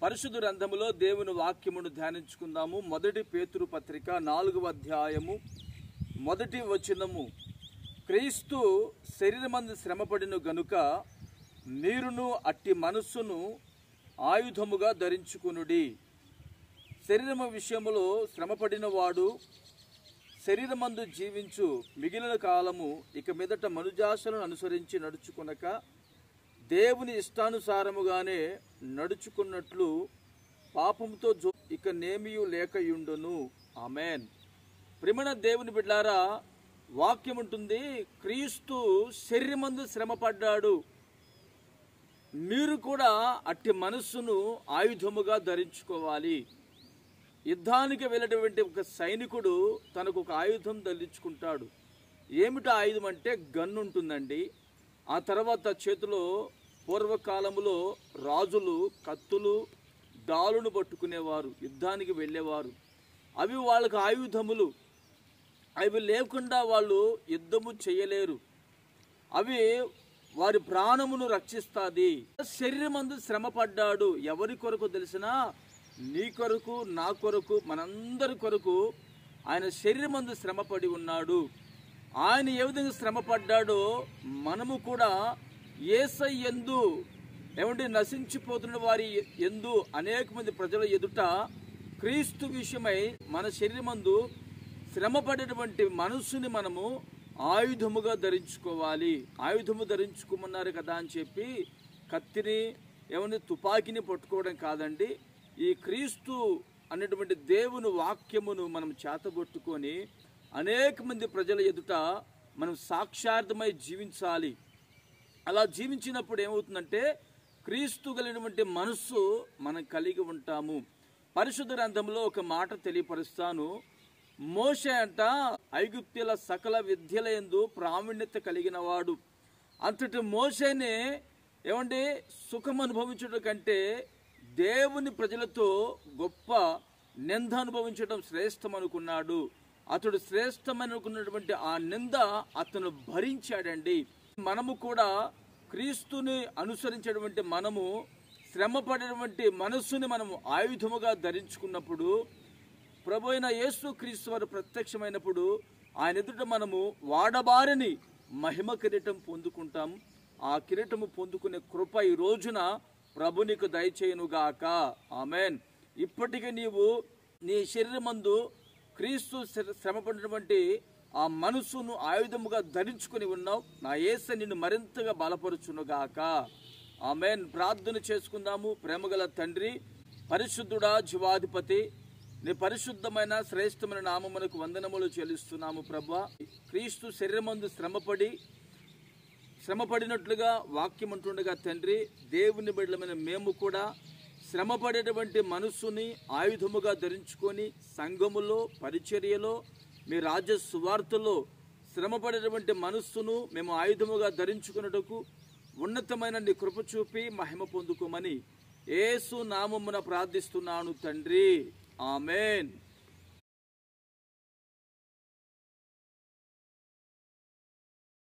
పరిశుద్ధ గ్రంథములో దేవుని వాక్యమును ధ్యానించుకుందాము. మొదటి పేతురు పత్రిక 4వ అధ్యాయము మొదటి వచనము. క్రీస్తు శరీరమందు శ్రమపడిన గనుక మీరును అట్టి మనస్సును ఆయుధముగా ధరించుకునుడి. శరీరము విషయములో శ్రమపడిన వాడు శరీరమందు జీవించు మిగిలిన కాలము ఇక మీదట మనుజాశలను అనుసరించి నడుచుకొనక దేవుని ఇష్టానుసారముగానే నడుచుకున్నట్లు పాపముతో ఇక నేమియు లేకయుండును. ఆమేన్. ప్రియమైన దేవుని బిడ్డలారా, వాక్యం ఉంటుంది, క్రీస్తు శరీరమందు శ్రమపడ్డాడు, మీరు కూడా అట్టి మనస్సును ఆయుధముగా ధరించుకోవాలి. యుద్ధానికి వెళ్ళేటువంటి ఒక సైనికుడు తనకు ఒక ఆయుధం ధరించుకుంటాడు. ఏమిటా ఆయుధం అంటే గన్ ఉంటుందండి. ఆ తర్వాత చేతిలో పూర్వకాలములో రాజులు కత్తులు డాలును పట్టుకునేవారు, యుద్ధానికి వెళ్ళేవారు. అవి వాళ్ళకు ఆయుధములు. అవి లేకుండా వాళ్ళు యుద్ధము చేయలేరు. అవి వారి ప్రాణమును రక్షిస్తుంది. శరీరమందు శ్రమపడ్డాడు. ఎవరి కొరకు తెలిసినా, నీ కొరకు, నా కొరకు, మనందరి కొరకు ఆయన శరీరమందు శ్రమపడి ఉన్నాడు. ఆయన ఏ విధంగా శ్రమపడ్డాడో మనము కూడా యేసయ్య యందు నశించిపోతున్న వారి యందు అనేక మంది ప్రజల ఎదుట క్రీస్తు విషయమై మన శరీరమందు శ్రమపడేటువంటి మనస్సుని మనము ఆయుధముగా ధరించుకోవాలి. ఆయుధము ధరించుకోమన్నారు కదా అని చెప్పి కత్తిని తుపాకీని పట్టుకోవడం కాదండి. ఈ క్రీస్తు అనేటువంటి దేవుని వాక్యమును మనం చేతబొట్టుకొని అనేక మంది ప్రజల ఎదుట మనం సాక్షార్థమై జీవించాలి. అలా జీవించినప్పుడు ఏమవుతుందంటే క్రీస్తు కలిగినటువంటి మనస్సు మనం కలిగి ఉంటాము. పరిశుద్ధ గ్రంథంలో ఒక మాట తెలియపరుస్తాను. మోషే అంట ఐగుప్తుల సకల విద్యల యందు ప్రావీణ్యత కలిగిన వాడు. అంతటి మోషేనే సుఖం అనుభవించడం కంటే దేవుని ప్రజలతో గొప్ప నింద అనుభవించడం శ్రేష్టం అనుకున్నాడు. అతడు శ్రేష్టమనుకున్నటువంటి ఆ నింద అతను భరించాడండి. మనము కూడా క్రీస్తుని అనుసరించేటువంటి మనము శ్రమపడేటువంటి మనస్సుని మనము ఆయుధముగా ధరించుకున్నప్పుడు, ప్రభు అయిన యేసు క్రీస్తు వారు ప్రత్యక్షమైనప్పుడు ఆయన ఎదుట మనము వాడబారని మహిమ కిరీటం పొందుకుంటాం. ఆ కిరీటము పొందుకునే కృప ఈ రోజున ప్రభు నీకు దయచేయునుగాక. ఆమేన్. ఇప్పటికీ నీవు నీ శరీరమందు క్రీస్తు శ్రమపడినటువంటి ఆ మనసును ఆయుధముగా ధరించుకుని ఉన్నావు. నా యేసు నిన్ను మరింతగా బలపరుచునుగాక. ఆమేన్. ప్రార్థన చేసుకుందాము. ప్రేమగల తండ్రి, పరిశుద్ధుడా, జీవాధిపతి, నీ పరిశుద్ధమైన శ్రేష్టమైన నామమునకు వందనములు చెల్లిస్తున్నాము. ప్రభువా, క్రీస్తు శరీరమందు శ్రమపడినట్లుగా వాక్యం అంటుండగా తండ్రి, దేవుని బిడ్డలమైన మేము కూడా శ్రమపడేటువంటి మనస్సుని ఆయుధముగా ధరించుకొని సంఘములో, పరిచర్యలో, మీ రాజ్య సువార్తలో శ్రమపడేటువంటి మనస్సును మేము ఆయుధముగా ధరించుకున్నటకు ఉన్నతమైన నీ కృప చూపి మహిమ పొందుకోమని యేసు నామమున ప్రార్థిస్తున్నాను తండ్రి. ఆమేన్.